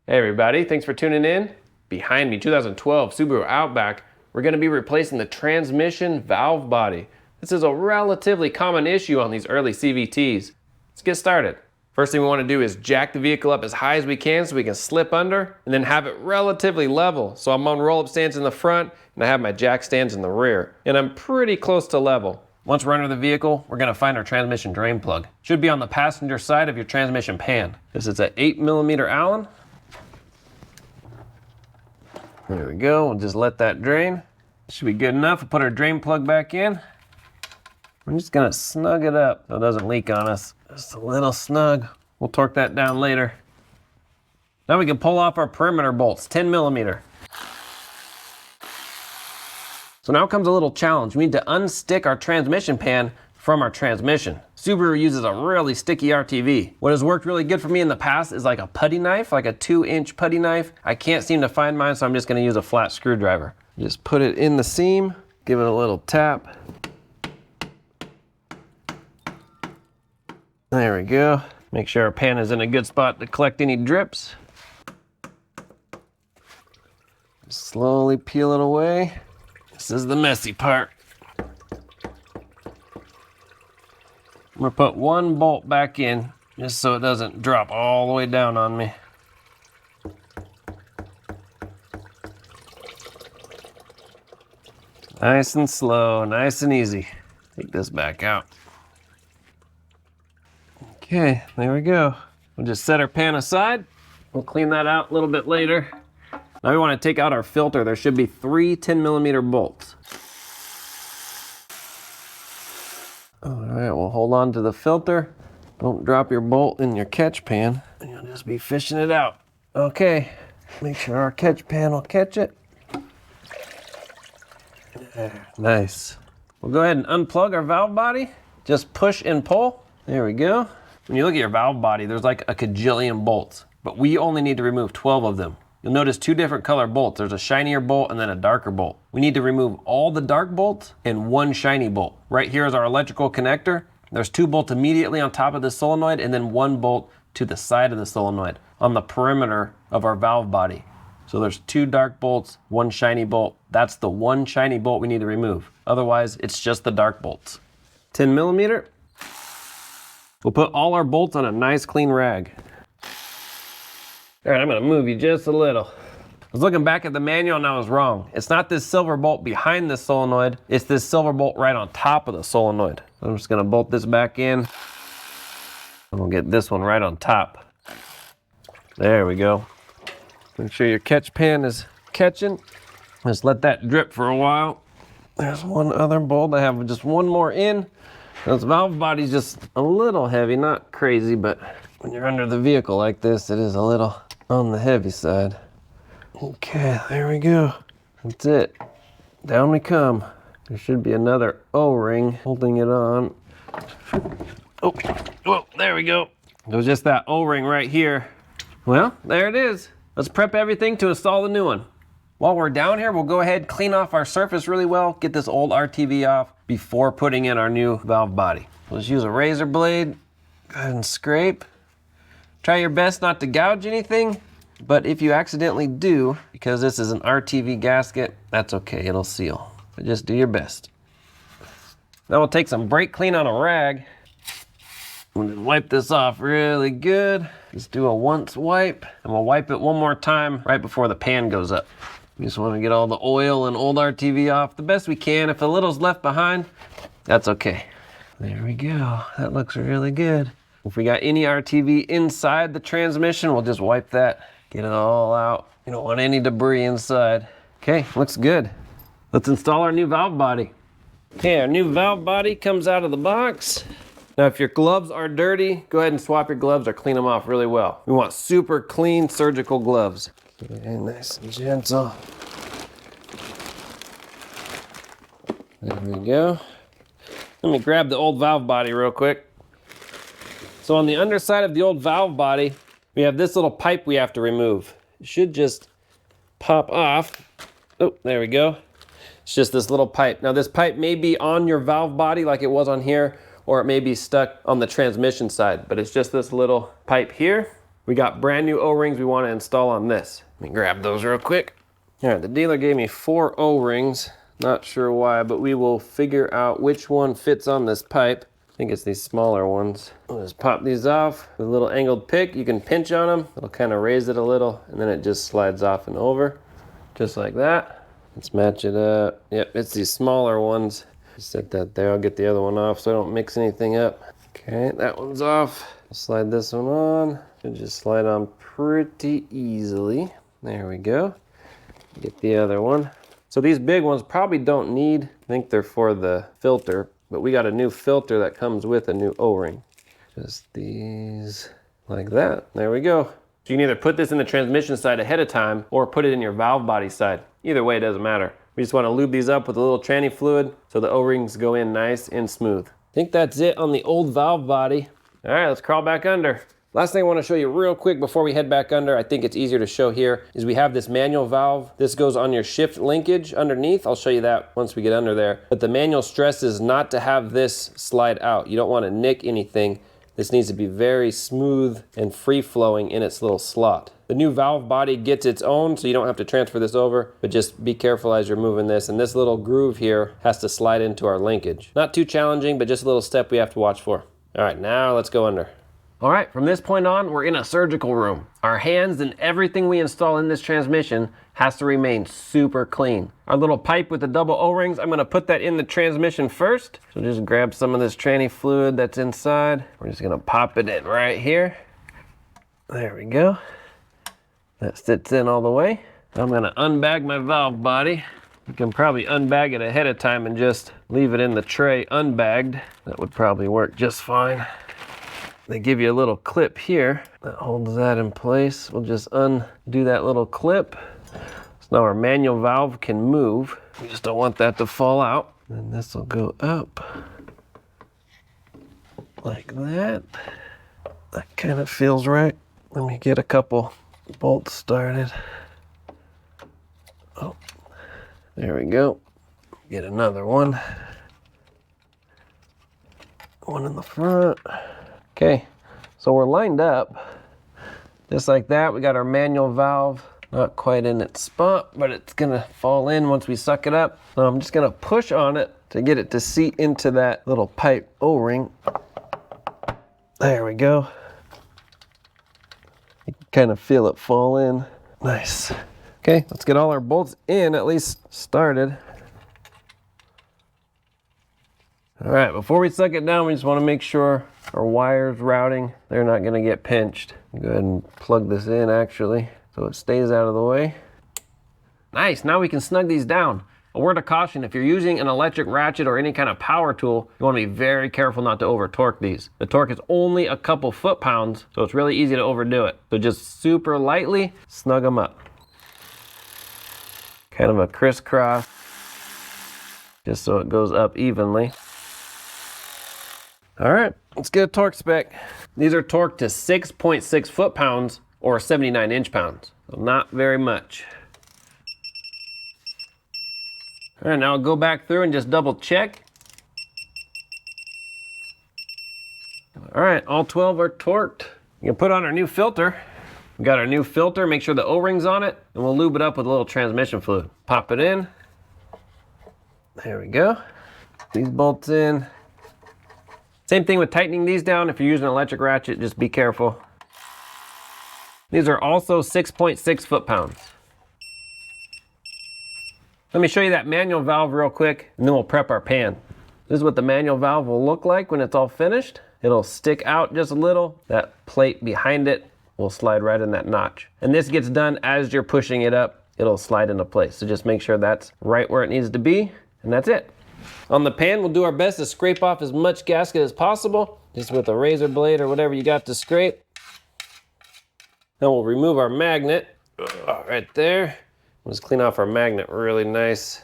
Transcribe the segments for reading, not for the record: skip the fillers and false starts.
Hey everybody, thanks for tuning in. Behind me, 2012 Subaru Outback. We're going to be replacing the transmission valve body. This is a relatively common issue on these early CVTs. Let's get started. First thing we want to do is jack the vehicle up as high as we can so we can slip under, and then have it relatively level. So I'm on roll-up stands in the front, and I have my jack stands in the rear. And I'm pretty close to level. Once we're under the vehicle, we're going to find our transmission drain plug. Should be on the passenger side of your transmission pan. This is an 8mm Allen. There we go, we'll just let that drain. Should be good enough. We'll put our drain plug back in. We're just gonna snug it up so it doesn't leak on us. Just a little snug. We'll torque that down later. Now we can pull off our perimeter bolts, 10mm. So now comes a little challenge. We need to unstick our transmission pan from our transmission. Subaru uses a really sticky RTV. What has worked really good for me in the past is like a putty knife, like a 2-inch putty knife. I can't seem to find mine, so I'm just gonna use a flat screwdriver. Just put it in the seam, give it a little tap. There we go. Make sure our pan is in a good spot to collect any drips. Slowly peel it away. This is the messy part. I'm gonna put one bolt back in just so it doesn't drop all the way down on me. Nice and slow, nice and easy. Take this back out. Okay, there we go. We'll just set our pan aside. We'll clean that out a little bit later. Now we want to take out our filter. There should be 3 10mm bolts. All right, we'll hold on to the filter. Don't drop your bolt in your catch pan, and you'll just be fishing it out. Okay, make sure our catch pan will catch it. There, nice. We'll go ahead and unplug our valve body. Just push and pull. There we go. When you look at your valve body, there's like a kajillion bolts, but we only need to remove 12 of them. You'll notice 2 different color bolts. There's a shinier bolt and then a darker bolt. We need to remove all the dark bolts and 1 shiny bolt. Right here is our electrical connector. There's 2 bolts immediately on top of the solenoid and then 1 bolt to the side of the solenoid on the perimeter of our valve body. So there's 2 dark bolts, 1 shiny bolt. That's the 1 shiny bolt we need to remove. Otherwise, it's just the dark bolts. 10mm. We'll put all our bolts on a nice clean rag. All right, I'm gonna move you just a little. I was looking back at the manual and I was wrong. It's not this silver bolt behind the solenoid, it's this silver bolt right on top of the solenoid. I'm just gonna bolt this back in. And we'll get this one right on top. There we go. Make sure your catch pan is catching. Just let that drip for a while. There's one other bolt. I have just one more in. This valve body's just a little heavy, not crazy, but when you're under the vehicle like this, it is a little on the heavy side. Okay, there we go. That's it. Down we come. There should be another O-ring holding it on. Oh, whoa, there we go. It was just that O-ring right here. Well, there it is. Let's prep everything to install the new one. While we're down here, we'll go ahead and clean off our surface really well, get this old RTV off before putting in our new valve body. We'll just use a razor blade, go ahead and scrape. Try your best not to gouge anything, but if you accidentally do, because this is an RTV gasket, that's okay, it'll seal. But just do your best. Now we'll take some brake clean on a rag. We'll just wipe this off really good. Just do a once wipe, and we'll wipe it one more time right before the pan goes up. We just want to get all the oil and old RTV off the best we can. If a little's left behind, that's okay. There we go. That looks really good. If we got any RTV inside the transmission, we'll just wipe that, get it all out. You don't want any debris inside. Okay, looks good. Let's install our new valve body. Okay, our new valve body comes out of the box. Now, if your gloves are dirty, go ahead and swap your gloves or clean them off really well. We want super clean surgical gloves. Okay, nice and gentle. There we go. Let me grab the old valve body real quick. So on the underside of the old valve body, we have this little pipe we have to remove. It should just pop off. Oh, there we go. It's just this little pipe. Now this pipe may be on your valve body like it was on here, or it may be stuck on the transmission side, but it's just this little pipe here. We got brand new O-rings we want to install on this. Let me grab those real quick. All right, the dealer gave me 4 O-rings. Not sure why, but we will figure out which one fits on this pipe. I think it's these smaller ones. We'll just pop these off with a little angled pick. You can pinch on them. It'll kind of raise it a little, and then it just slides off and over, just like that. Let's match it up. Yep, it's these smaller ones. Just set that there. I'll get the other one off so I don't mix anything up. Okay, that one's off. Slide this one on. Should just slide on pretty easily. There we go. Get the other one. So these big ones probably don't need, I think they're for the filter, but we got a new filter that comes with a new O-ring. Just these like that. There we go. So you can either put this in the transmission side ahead of time or put it in your valve body side. Either way, it doesn't matter. We just want to lube these up with a little tranny fluid so the O-rings go in nice and smooth. I think that's it on the old valve body. All right, let's crawl back under. Last thing I want to show you real quick before we head back under, I think it's easier to show here, is we have this manual valve. This goes on your shift linkage underneath. I'll show you that once we get under there. But the manual stresses not to have this slide out. You don't want to nick anything. This needs to be very smooth and free-flowing in its little slot. The new valve body gets its own, so you don't have to transfer this over, but just be careful as you're moving this. And this little groove here has to slide into our linkage. Not too challenging, but just a little step we have to watch for. All right, now let's go under. All right, from this point on, we're in a surgical room. Our hands and everything we install in this transmission has to remain super clean. Our little pipe with the double O-rings, I'm gonna put that in the transmission first. So just grab some of this tranny fluid that's inside. We're just gonna pop it in right here. There we go. That sits in all the way. I'm gonna unbag my valve body. You can probably unbag it ahead of time and just leave it in the tray unbagged. That would probably work just fine. They give you a little clip here that holds that in place. We'll just undo that little clip. So now our manual valve can move. We just don't want that to fall out. And this will go up like that. That kind of feels right. Let me get a couple bolts started. Oh, there we go. Get another one. One in the front. Okay, so we're lined up just like that. We got our manual valve, not quite in its spot, but it's gonna fall in once we suck it up. So I'm just gonna push on it to get it to seat into that little pipe O-ring. There we go. You can kind of feel it fall in. Nice. Okay, let's get all our bolts in, at least started. All right, before we suck it down, we just want to make sure our wires routing, they're not going to get pinched. Go ahead and plug this in actually, so it stays out of the way. Nice, now we can snug these down. A word of caution, if you're using an electric ratchet or any kind of power tool, you want to be very careful not to over torque these. The torque is only a couple foot-pounds, so it's really easy to overdo it. So just super lightly snug them up. Kind of a crisscross, just so it goes up evenly. All right, let's get a torque spec. These are torqued to 6.6 foot-pounds or 79 inch-pounds, so not very much. All right, now I'll go back through and just double check. All right, all 12 are torqued. You can put on our new filter. We got our new filter, make sure the O-ring's on it, and we'll lube it up with a little transmission fluid. Pop it in. There we go. These bolts in. Same thing with tightening these down. If you're using an electric ratchet, just be careful. These are also 6.6 foot-pounds. Let me show you that manual valve real quick, and then we'll prep our pan. This is what the manual valve will look like when it's all finished. It'll stick out just a little. That plate behind it will slide right in that notch. And this gets done as you're pushing it up. It'll slide into place. So just make sure that's right where it needs to be, and that's it. On the pan, we'll do our best to scrape off as much gasket as possible, just with a razor blade or whatever you got to scrape. Then we'll remove our magnet right there. We'll just clean off our magnet really nice.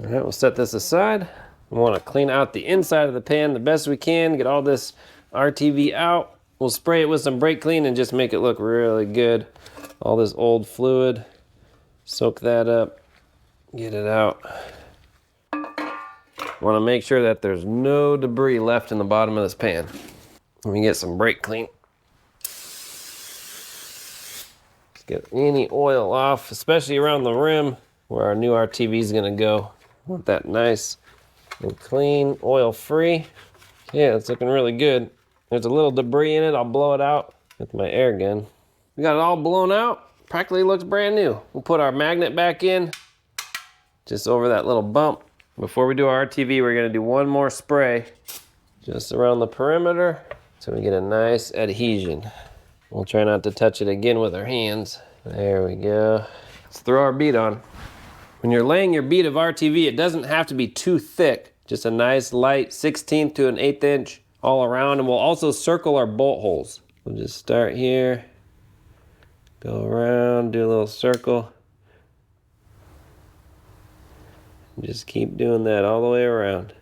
All right, we'll set this aside. We want to clean out the inside of the pan the best we can, get all this RTV out. We'll spray it with some brake clean and just make it look really good. All this old fluid, soak that up, get it out. Want to make sure that there's no debris left in the bottom of this pan. Let me get some brake clean. Get any oil off, especially around the rim where our new RTV is gonna go. Want that nice and clean, oil-free. Yeah, it's looking really good. There's a little debris in it. I'll blow it out with my air gun. We got it all blown out. Practically looks brand new. We'll put our magnet back in, just over that little bump. Before we do our RTV, we're gonna do one more spray just around the perimeter so we get a nice adhesion. We'll try not to touch it again with our hands. There we go. Let's throw our bead on. When you're laying your bead of RTV, it doesn't have to be too thick. Just a nice light 1/16 to an 1/8 inch all around, and we'll also circle our bolt holes. We'll just start here, go around, do a little circle. And just keep doing that all the way around.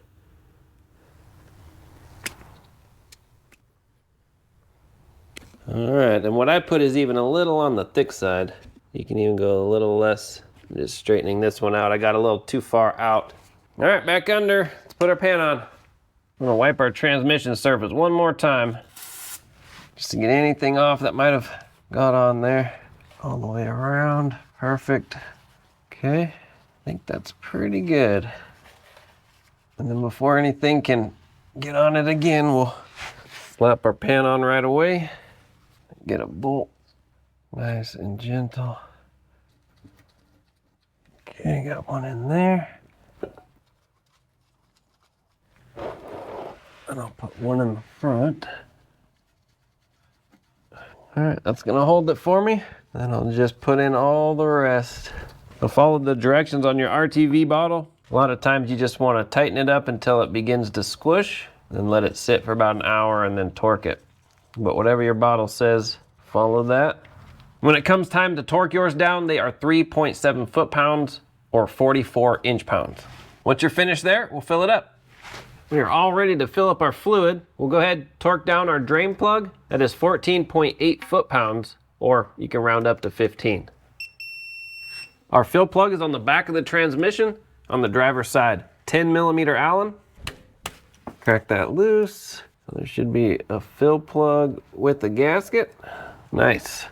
All right, and what I put is even a little on the thick side. You can even go a little less. I'm just straightening this one out. I got a little too far out. All right, back under. Let's put our pan on. I'm gonna wipe our transmission surface one more time, just to get anything off that might have got on there. All the way around, perfect. Okay, I think that's pretty good. And then before anything can get on it again, we'll slap our pan on right away. Get a bolt, nice and gentle. Okay, got one in there. And I'll put one in the front. All right, that's gonna hold it for me. Then I'll just put in all the rest. So follow the directions on your RTV bottle. A lot of times you just wanna tighten it up until it begins to squish, then let it sit for about an hour and then torque it. But whatever your bottle says, follow that. When it comes time to torque yours down, they are 3.7 foot-pounds or 44 inch-pounds. Once you're finished there, we'll fill it up. We are all ready to fill up our fluid. We'll go ahead and torque down our drain plug. That is 14.8 foot-pounds, or you can round up to 15. Our fill plug is on the back of the transmission on the driver's side. 10mm Allen. Crack that loose. There should be a fill plug with the gasket. Nice.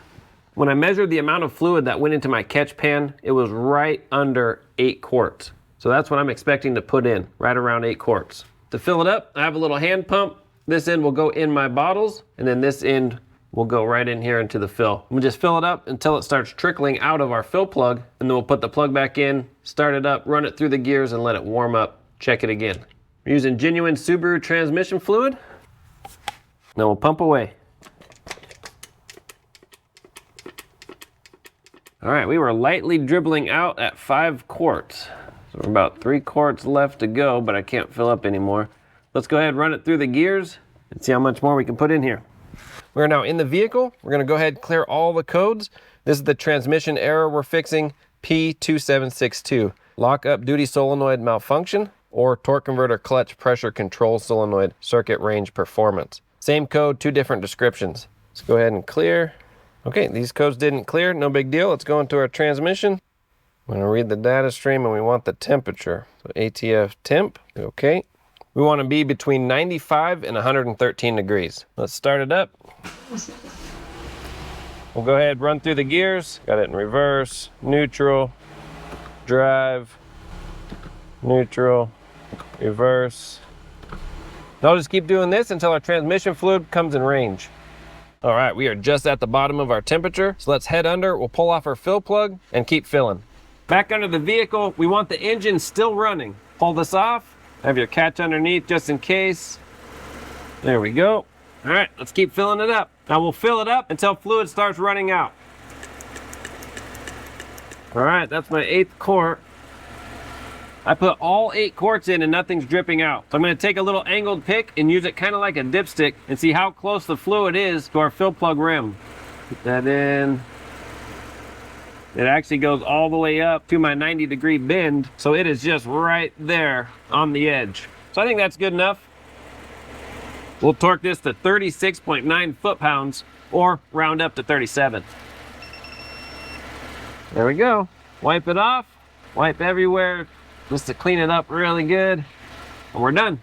When I measured the amount of fluid that went into my catch pan, it was right under 8 quarts. So that's what I'm expecting to put in, right around 8 quarts. To fill it up, I have a little hand pump. This end will go in my bottles, and then this end will go right in here into the fill. We'll just fill it up until it starts trickling out of our fill plug, and then we'll put the plug back in, start it up, run it through the gears, and let it warm up. Check it again. We're using genuine Subaru transmission fluid. Now we'll pump away. All right, we were lightly dribbling out at 5 quarts. So we're about 3 quarts left to go, but I can't fill up anymore. Let's go ahead and run it through the gears and see how much more we can put in here. We're now in the vehicle. We're gonna go ahead and clear all the codes. This is the transmission error we're fixing, P2762. Lock up duty solenoid malfunction or torque converter clutch pressure control solenoid circuit range performance. Same code, 2 different descriptions. Let's go ahead and clear. Okay, these codes didn't clear, no big deal. Let's go into our transmission. I'm gonna read the data stream and we want the temperature. So ATF temp, okay. We wanna be between 95 and 113 degrees. Let's start it up. We'll go ahead and run through the gears. Got it in reverse, neutral, drive, neutral, reverse. I'll just keep doing this until our transmission fluid comes in range. All right, we are just at the bottom of our temperature. So let's head under, we'll pull off our fill plug and keep filling. Back under the vehicle, we want the engine still running. Pull this off, have your catch underneath just in case. There we go. All right, let's keep filling it up. Now we'll fill it up until fluid starts running out. All right, that's my 8th quart. I put all 8 quarts in and nothing's dripping out. So I'm gonna take a little angled pick and use it kind of like a dipstick and see how close the fluid is to our fill plug rim. Put that in. It actually goes all the way up to my 90-degree bend, so it is just right there on the edge. So I think that's good enough. We'll torque this to 36.9 foot-pounds or round up to 37. There we go. Wipe it off, wipe everywhere just to clean it up really good, and we're done.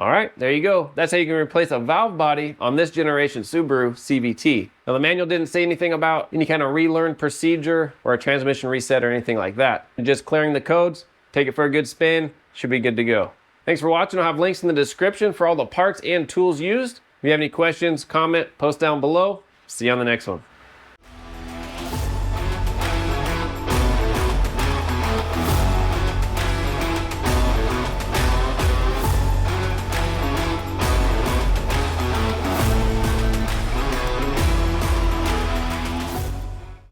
All right, there you go. That's how you can replace a valve body on this generation Subaru CVT. Now the manual didn't say anything about any kind of relearn procedure or a transmission reset or anything like that. Just clearing the codes, take it for a good spin, should be good to go. Thanks for watching. I'll have links in the description for all the parts and tools used. If you have any questions, comment, post down below. See you on the next one.